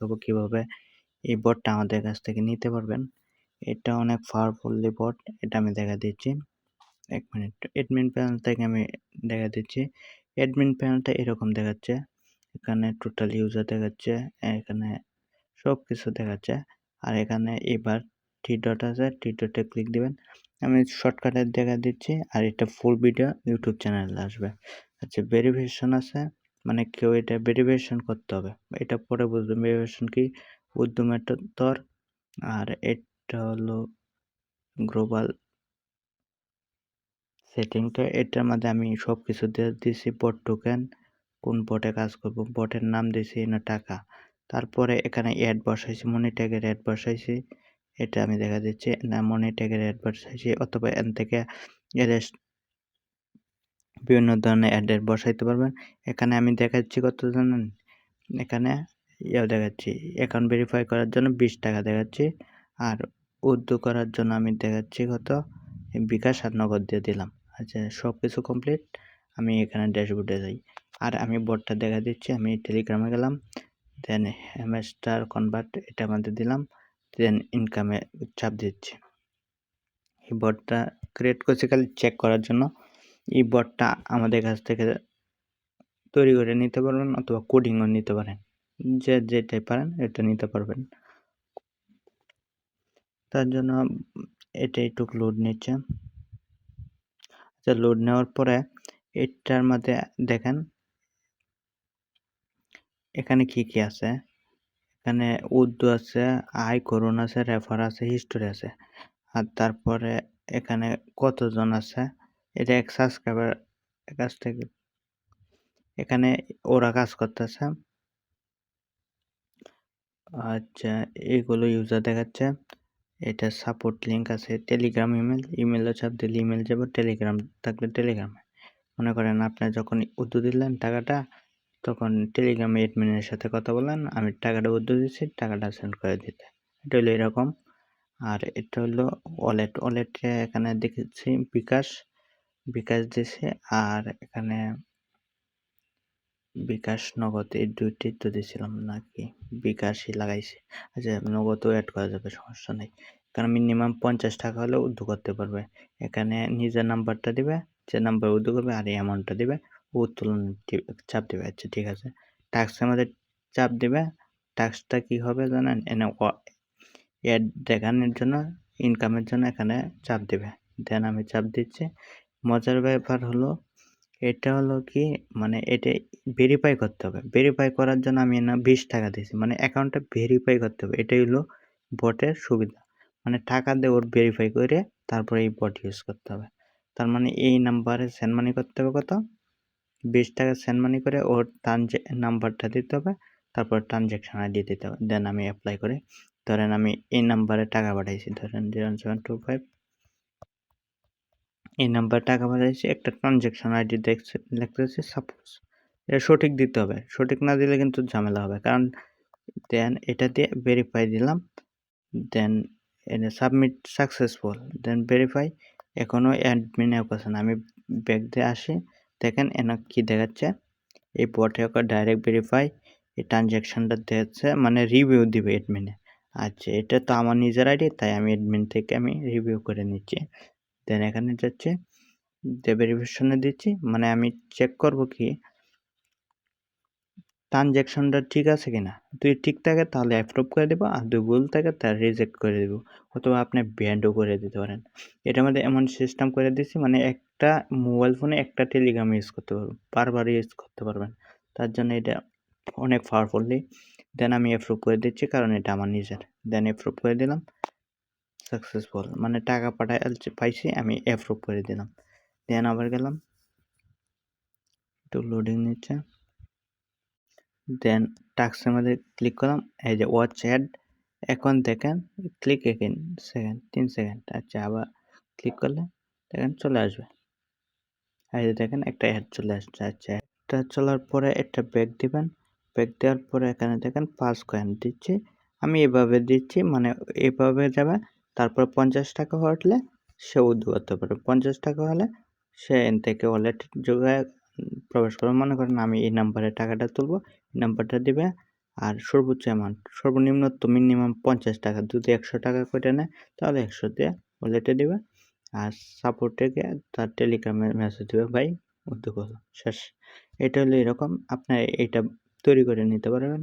দেখাবো কিভাবে এই বটটা আমাদের কাছ থেকে নিতে পারবেন। এটা অনেক পাওয়ারফুলি বট, এটা আমি দেখা দিচ্ছি। ১ মিনিট। অ্যাডমিন প্যানেল থেকে আমি দেখা দিচ্ছি। অ্যাডমিন প্যানেলটা এরকম দেখাচ্ছে। এখানে টোটাল ইউজার দেখাচ্ছে, এখানে সবকিছু দেখাচ্ছে। আর এখানে এবার 3 ডট আছে, 3 ডটে ক্লিক দিবেন। আমি শর্টকাটে দেখা দিচ্ছি আর এটা ফুল ভিডিও ইউটিউব চ্যানেলে আসবে। আচ্ছা, ভেরিফিকেশন আছে, মানে কেউ এটা ভেরিফিকেশন করতে হবে। এটা পরে বুঝবেন ভেরিফিকেশন কি। উদ্যমের আর এটা হলো গ্লোবাল সেটিংটা। এটার মধ্যে আমি সবকিছু দিয়ে দিছি। বট টোকেন, কোন বটে কাজ করব, বটের নাম দিছি না টাকা। তারপরে এখানে অ্যাড বসাইছি, মনি ট্যাগের অ্যাড বসাইছি। এটা আমি দেখা দিচ্ছি না, মনি ট্যাগের অ্যাড বসাইছি, অথবা এখান থেকে এর বিভিন্ন ধরনের অ্যাড বসাইতে পারবেন। এখানে আমি দেখাচ্ছি কত জানেন, এখানে দেখাচ্ছি অ্যাকাউন্ট ভেরিফাই করার জন্য 20 টাকা দেখাচ্ছি। আর উদ্যোগ করার জন্য আমি দেখাচ্ছি কত, বিকাশ আর নগদ দিয়ে দিলাম। আচ্ছা, সব কিছু কমপ্লিট। আমি এখানে ড্যাশবোর্ডে যাই আর আমি বটটা দেখা দিচ্ছি। আমি টেলিগ্রামে গেলাম, দেন হ্যামস্টার কনভার্ট এটা মধ্যে দিলাম, দেন ইনকামে চাপ দিচ্ছি। এই বটটা ক্রিয়েট করছি খালি চেক করার জন্য। এই বটটা আমাদের কাছ থেকে তৈরি করে নিতে পারবেন অথবা কোডিংও নিতে পারেন, যে যেটাই পারেন এটা নিতে পারবেন। তার জন্য এটা একটু লোড নিচ্ছে। আচ্ছা, লোড নেওয়ার পরে এটার মধ্যে দেখেন এখানে কি কি আছে। এখানে উর্দু আছে, আয় করুন আছে, রেফার আছে, হিস্টোরি আছে। আর তারপরে এখানে কতজন আছে, এটা এক সাবস্ক্রাইবার কাছ থেকে এখানে ওরা কাজ করতেছে। আচ্ছা, এগুলো ইউজার দেখাচ্ছে। এটা সাপোর্ট লিঙ্ক আছে, টেলিগ্রাম ইমেলও চাপ দিলে ইমেল যাবে, টেলিগ্রাম থাকলে টেলিগ্রামে। মনে করেন আপনি যখন উর্দু দিলেন টাকাটা, তখন টেলিগ্রামে অ্যাডমিনের সাথে কথা বলেন, আমি টাকাটা উর্দু দিচ্ছি, টাকাটা সেন্ড করে দিতে। এটা হলো এরকম। আর এটা হলো ওয়ালেটে এখানে দেখেছি বিকাশ দিছে, আর এখানে বিকাশ নগদ এই দুইটাই তো দিয়েছিলাম নাকি, বিকাশই লাগাইছি। আচ্ছা, নগদও অ্যাড করা যাবে, সমস্যা নেই। কারণ মিনিমাম 50 টাকা হলে উদ্যোগ করতে পারবে। এখানে নিজের নাম্বারটা দিবে, যে নাম্বার উদ্যোগ করবে, আর এই অ্যামাউন্টটা দিবে, উত্তোলন চাপ দিবে। আচ্ছা, ঠিক আছে। টাস্কের মধ্যে চাপ দিবে। টাস্কটা কি হবে জানেন, এনে অ্যাড দেখানোর জন্য, ইনকামের জন্য এখানে চাপ দিবে। দেন আমি চাপ দিচ্ছি। মজার ব্যাপার হলো এটা হলো কি, মানে এটা ভেরিফাই করতে হবে। ভেরিফাই করার জন্য আমি না 20 টাকা দিয়েছি, মানে অ্যাকাউন্টটা ভেরিফাই করতে হবে। এটাই হলো বটের সুবিধা। মানে টাকা দিয়ে ওর ভেরিফাই করে তারপরে এই বট ইউজ করতে হবে। তার মানে এই নাম্বারে সেন্ড মানি করতে হবে কত, 20 টাকা সেন্ড মানি করে ওর নাম্বারটা দিতে হবে, তারপর ট্রানজ্যাকশন আইডি দিতে হবে। দেন আমি অ্যাপ্লাই করে, ধরেন আমি এই নাম্বারে টাকা পাঠাইছি, ধরেন 0725, এই নাম্বার টাকা পাঠাইছি, একটা ট্রানজ্যাকশন আইডি লিখতেছি সাপোজ। এটা সঠিক দিতে হবে, সঠিক না দিলে কিন্তু ঝামেলা হবে। কারণ দেন এটা দিয়ে ভেরিফাই দিলাম, দেন সাবমিট সাকসেসফুল, দেন ভেরিফাই। এখনো অ্যাডমিন অ্যাপ্লিকেশন, আমি ব্যাক দিয়ে আসি। দেখেন এনে কি দেখাচ্ছে, এই বটে ডাইরেক্ট ভেরিফাই, এই ট্রানজ্যাকশনটা দেখাচ্ছে, মানে রিভিউ দিবে অ্যাডমিনে। আচ্ছা, এটা তো আমার নিজের আইডি, তাই আমি অ্যাডমিন থেকে আমি রিভিউ করে নিচ্ছি। দেন এখানে যাচ্ছে, ভেরিফিকেশনে দিচ্ছি, মানে আমি চেক করব কি ট্রানজ্যাকশনটা ঠিক আছে কিনা। যদি ঠিক থাকে তাহলে অ্যাপ্রুভ করে দেবো, আর যদি ভুল থাকে তাহলে রিজেক্ট করে দেবো, অথবা আপনি ব্যান্ডও করে দিতে পারেন। এটার মধ্যে এমন সিস্টেম করে দিচ্ছি, মানে একটা মোবাইল ফোনে একটা টেলিগ্রাম ইউজ করতে পারবেন, বারবার ইউজ করতে পারবেন। তার জন্য এটা অনেক পাওয়ারফুলি। দেন আমি অ্যাপ্রুভ করে দিচ্ছি, কারণ এটা আমার নিজের। দেন অ্যাপ্রুভ করে দিলাম, সাকসেসফুল, মানে টাকা পাইছি, আমি অ্যাপ্রুভ করে দিলাম। দেন আবার গেলাম, একটু লোডিং নিচ্ছে। দেন টাস্কের মধ্যে ক্লিক করলাম, এই যে ওয়াচ অ্যাড। এখন দেখেন ক্লিক এগেইন, সেকেন্ড 3 সেকেন্ড। আচ্ছা, আবার ক্লিক করলে দেখেন চলে আসবে। এই যে দেখেন একটা অ্যাড চলে আসছে। আচ্ছা, এটা চলার পরে একটা ব্যাক দিবেন। ব্যাক দেওয়ার পরে এখানে দেখেন 5 কয়েন দিচ্ছি। আমি এভাবে দিচ্ছি, মানে এভাবে যাবে। তারপর 50 টাকা হলে সে উদ্যোগ করতে পারবে। 50 টাকা হলে সে এন থেকে ওয়ালেট যোগায় প্রবেশ করবে। মনে করেন আমি এই নাম্বারে টাকাটা তুলবো, এই নাম্বারটা দিবে, আর সর্বোচ্চ অ্যামাউন্ট সর্বনিম্ন তো মিনিমাম 50 টাকা। যদি 100 টাকা করে নেয় তাহলে 100 দিয়ে ওয়ালেটে দিবে। আর সাপোর্টে গিয়ে তার টেলিগ্রামে মেসেজ দিবে, ভাই উদ্যোগ হলো, শেষ। এটা হলো এরকম, আপনার এটা তৈরি করে নিতে পারবেন।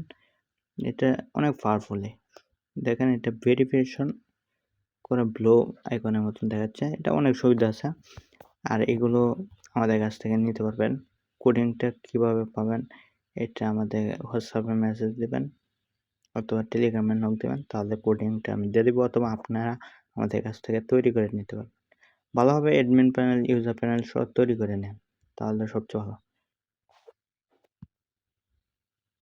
এটা অনেক পাওয়ারফুলি। দেখেন এটা ভেরিফিকেশন করে ব্লো আইকনের মতন দেখাচ্ছে। এটা অনেক সুবিধা আছে। আর এগুলো আমাদের কাছ থেকে নিতে পারবেন। কোডিংটা কিভাবে পাবেন এটা আমাদের হোয়াটসঅ্যাপে মেসেজ দিবেন অথবা টেলিগ্রামে নক দিবেন, তাহলে কোডিংটা আমি দিয়ে দিব, অথবা আপনারা আমাদের কাছ থেকে তৈরি করে নিতে পারবেন। ভালোভাবে অ্যাডমিন প্যানেল, ইউজার প্যানেল সব তৈরি করে নেন, তাহলে সবচেয়ে ভালো।